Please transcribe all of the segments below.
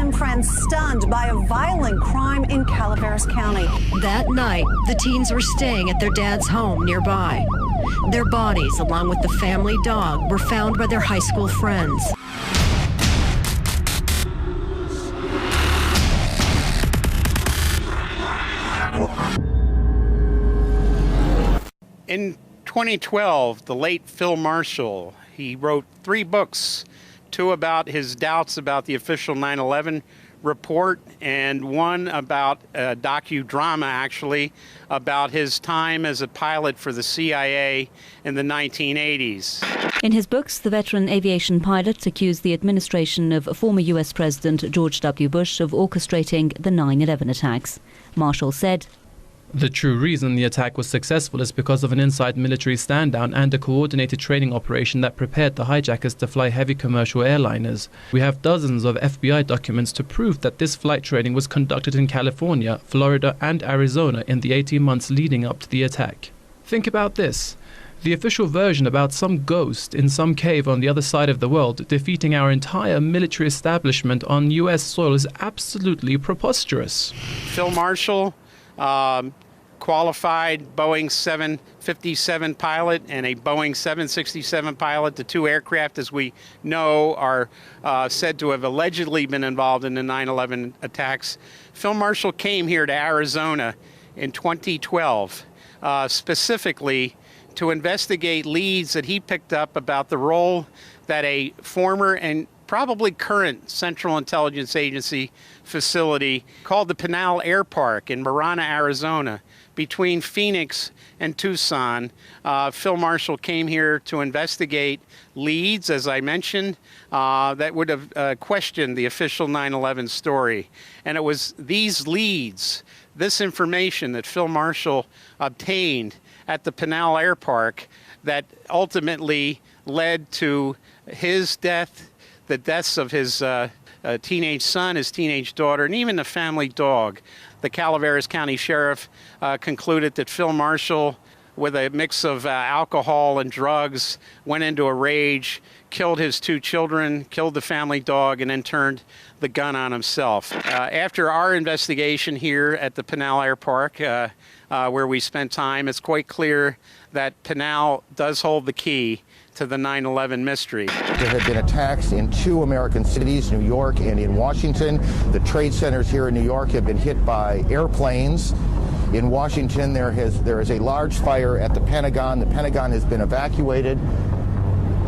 Some friends stunned by a violent crime in Calaveras County. That night, the teens were staying at their dad's home nearby. Their bodies, along with the family dog, were found by their high school friends. In 2012, the late Phil Marshall, he wrote 3 books, 2 about his doubts about the official 9/11 report, and 1 about a docudrama, actually, about his time as a pilot for the CIA in the 1980s. In his books, the veteran aviation pilot accused the administration of former U.S. President George W. Bush of orchestrating the 9/11 attacks. Marshall said, "The true reason the attack was successful is because of an inside military stand-down and a coordinated training operation that prepared the hijackers to fly heavy commercial airliners. We have dozens of FBI documents to prove that this flight training was conducted in California, Florida and Arizona in the 18 months leading up to the attack." Think about this. The official version about some ghost in some cave on the other side of the world defeating our entire military establishment on U.S. soil is absolutely preposterous. Phil Marshall, qualified Boeing 757 pilot and a Boeing 767 pilot. The 2 aircraft, as we know, are said to have allegedly been involved in the 9/11 attacks. Phil Marshall came here to Arizona in 2012, specifically to investigate leads that he picked up about the role that a former and probably current Central Intelligence Agency facility called the Pinal Air Park in Marana, Arizona, between Phoenix and Tucson. Phil Marshall came here to investigate leads, as I mentioned, that would have questioned the official 9/11 story. And it was these leads, this information that Phil Marshall obtained at the Pinal Air Park, that ultimately led to his death, the deaths of his teenage son, his teenage daughter, and even the family dog. The Calaveras County Sheriff concluded that Phil Marshall, with a mix of alcohol and drugs, went into a rage, killed his 2 children, killed the family dog, and then turned the gun on himself. After our investigation here at the Pinal Air Park, where we spent time, it's quite clear that Pinal does hold the key to the 9/11 mystery. There have been attacks in 2 American cities, New York and in Washington. The trade centers here in New York have been hit by airplanes. In Washington, there is a large fire at the Pentagon. The Pentagon has been evacuated.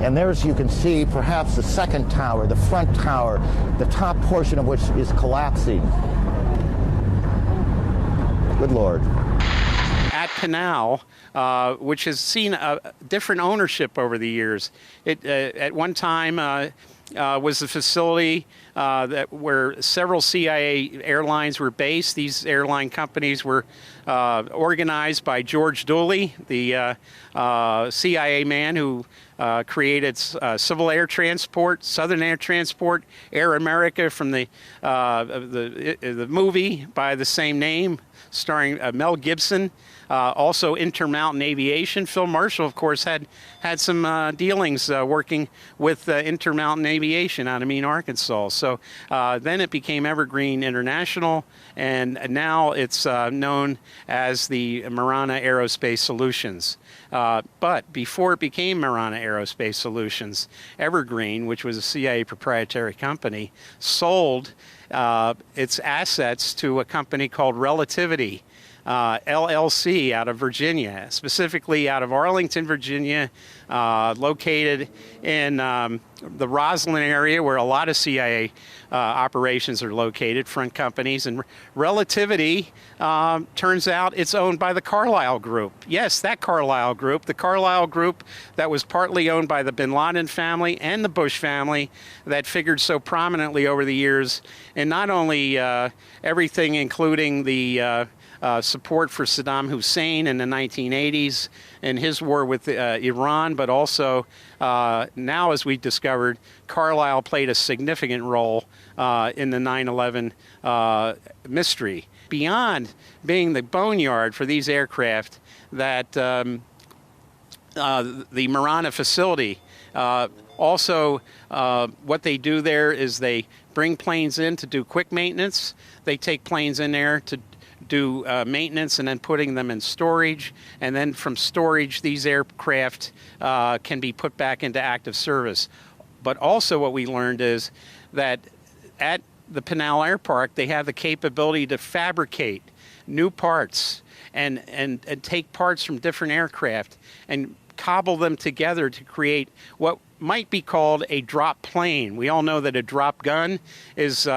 And there's, you can see, perhaps the second tower, the front tower, the top portion of which is collapsing. Good Lord. At Pinal, which has seen a different ownership over the years. It at one time was the facility where several CIA airlines were based. These airline companies were organized by George Dooley, the CIA man who created Civil Air Transport, Southern Air Transport, Air America from the movie by the same name, starring Mel Gibson. Also Intermountain Aviation. Phil Marshall, of course, had some dealings working with Intermountain Aviation out of Mean, Arkansas. So then it became Evergreen International, and now it's known as the Marana Aerospace Solutions. But before it became Marana Aerospace Solutions, Evergreen, which was a CIA proprietary company, sold its assets to a company called Relativity, LLC, out of Virginia, specifically out of Arlington, Virginia, located in the Roslyn area where a lot of CIA operations are located, front companies. And Relativity, turns out it's owned by the Carlyle Group. Yes, that Carlyle Group, the Carlyle Group that was partly owned by the Bin Laden family and the Bush family, that figured so prominently over the years, and not only everything including the support for Saddam Hussein in the 1980s and his war with Iran, but also now, as we discovered, Carlyle played a significant role in the 9/11 mystery. Beyond being the boneyard for these aircraft, that the Marana facility, also what they do there is they bring planes in to do quick maintenance. They take planes in there to do maintenance and then putting them in storage. And then from storage, these aircraft can be put back into active service. But also what we learned is that at the Pinal Air Park, they have the capability to fabricate new parts and take parts from different aircraft and cobble them together to create what might be called a drop plane. We all know that a drop gun is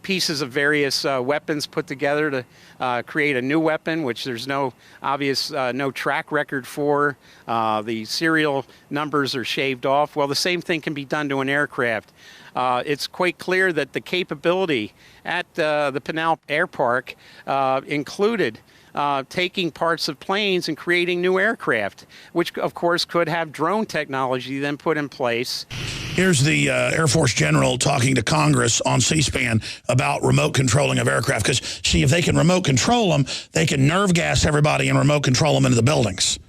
pieces of various weapons put together to create a new weapon, which there's no obvious no track record for. The serial numbers are shaved off. Well, the same thing can be done to an aircraft. It's quite clear that the capability at the Pinal Air Park included taking parts of planes and creating new aircraft, which of course could have drone technology then put in place. Here's the Air Force General talking to Congress on C-SPAN about remote controlling of aircraft. Because, see, if they can remote control them, they can nerve gas everybody and remote control them into the buildings.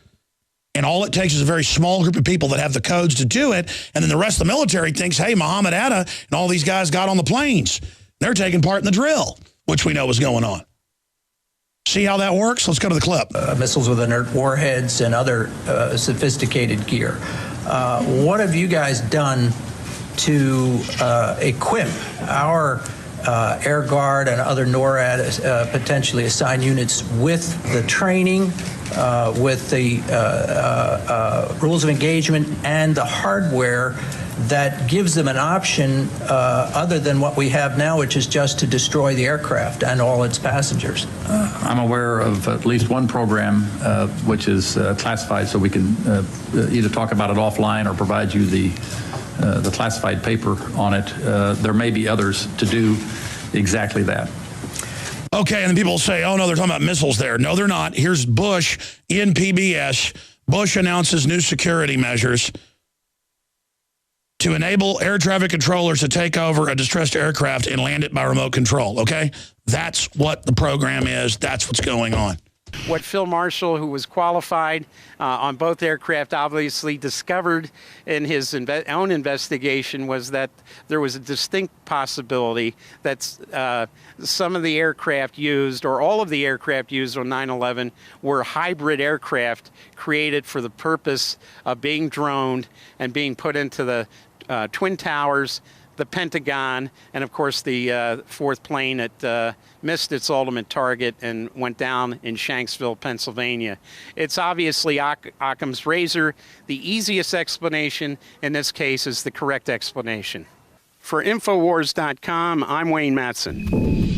And all it takes is a very small group of people that have the codes to do it. And then the rest of the military thinks, hey, Muhammad Atta and all these guys got on the planes. They're taking part in the drill, which we know is going on. See how that works? Let's go to the clip. Missiles with inert warheads and other sophisticated gear. What have you guys done to equip our Air Guard and other NORAD potentially assigned units with the training, with the rules of engagement and the hardware that gives them an option other than what we have now, which is just to destroy the aircraft and all its passengers? I'm aware of at least one program which is classified, so we can either talk about it offline or provide you the classified paper on it. There may be others to do exactly that. Okay, and then people say, oh, no, they're talking about missiles there. No, they're not. Here's Bush in PBS. Bush announces new security measures to enable air traffic controllers to take over a distressed aircraft and land it by remote control, okay? That's what the program is. That's what's going on. What Phil Marshall, who was qualified on both aircraft, obviously discovered in his own investigation was that there was a distinct possibility that some of the aircraft used, or all of the aircraft used on 9/11, were hybrid aircraft created for the purpose of being droned and being put into the Twin Towers, the Pentagon, and of course the fourth plane that missed its ultimate target and went down in Shanksville, Pennsylvania. It's obviously Occam's razor. The easiest explanation in this case is the correct explanation. For INFOWARS.com, I'm Wayne Madsen.